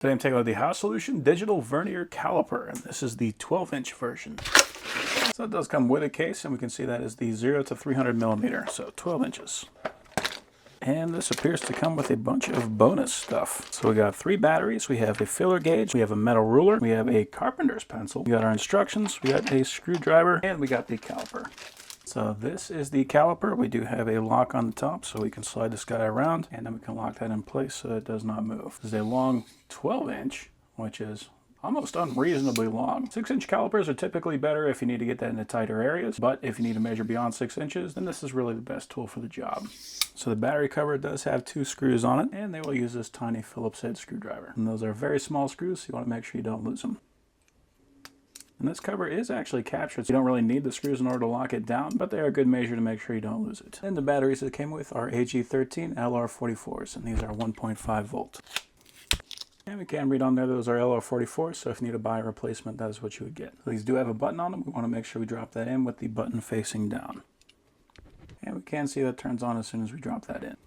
Today I'm taking out the Housolution digital Vernier caliper, and this is the 12-inch version. So it does come with a case, and we can see that is the 0 to 300 millimeter, so 12 inches. And this appears to come with a bunch of bonus stuff. So we got 3 batteries, we have a filler gauge, we have a metal ruler, we have a carpenter's pencil, we got our instructions, we got a screwdriver, and we got the caliper. So this is the caliper. We do have a lock on the top, so we can slide this guy around, and then we can lock that in place so it does not move. This is a long 12-inch, which is almost unreasonably long. 6-inch calipers are typically better if you need to get that into tighter areas, but if you need to measure beyond 6 inches, then this is really the best tool for the job. So the battery cover does have 2 screws on it, and they will use this tiny Phillips head screwdriver. And those are very small screws, so you want to make sure you don't lose them. And this cover is actually captured, so you don't really need the screws in order to lock it down, but they are a good measure to make sure you don't lose it. And the batteries it came with are AG13 LR44s, and these are 1.5 volt. And we can read on there those are LR44s, so if you need to buy a replacement, that is what you would get. So these do have a button on them. We want to make sure we drop that in with the button facing down. And we can see that turns on as soon as we drop that in.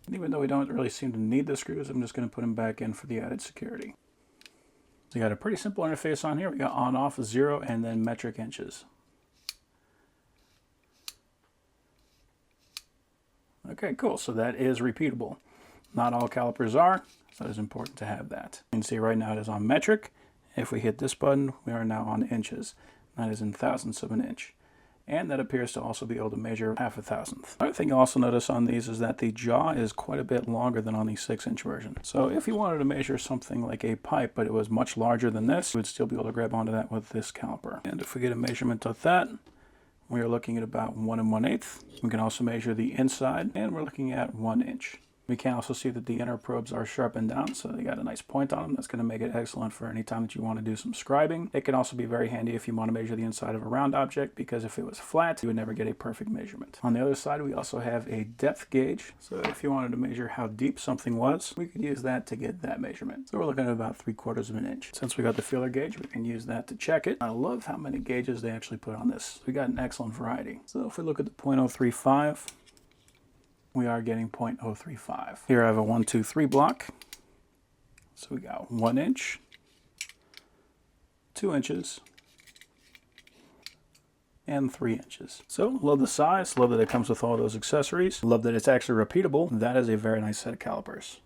And even though we don't really seem to need the screws, I'm just going to put them back in for the added security. So you got a pretty simple interface on here. We got on, off, 0, and then metric inches. Okay, cool. So that is repeatable. Not all calipers are, so it's important to have that. You can see right now it is on metric. If we hit this button, we are now on inches. That is in thousandths of an inch. And that appears to also be able to measure 1/2 thousandth. Another thing you'll also notice on these is that the jaw is quite a bit longer than on the 6-inch version. So if you wanted to measure something like a pipe, but it was much larger than this, you would still be able to grab onto that with this caliper. And if we get a measurement of that, we are looking at about 1 1/8. We can also measure the inside, and we're looking at 1 inch. We can also see that the inner probes are sharpened down, so they got a nice point on them. That's going to make it excellent for any time that you want to do some scribing. It can also be very handy if you want to measure the inside of a round object, because if it was flat, you would never get a perfect measurement. On the other side, we also have a depth gauge. So if you wanted to measure how deep something was, we could use that to get that measurement. So we're looking at about 3/4 of an inch. Since we got the feeler gauge, we can use that to check it. I love how many gauges they actually put on this. We got an excellent variety. So if we look at the 0.035, we are getting 0.035. Here I have a 1, 2, 3 block. So we got 1 inch, 2 inches, and 3 inches. So love the size, love that it comes with all those accessories, love that it's actually repeatable. That is a very nice set of calipers.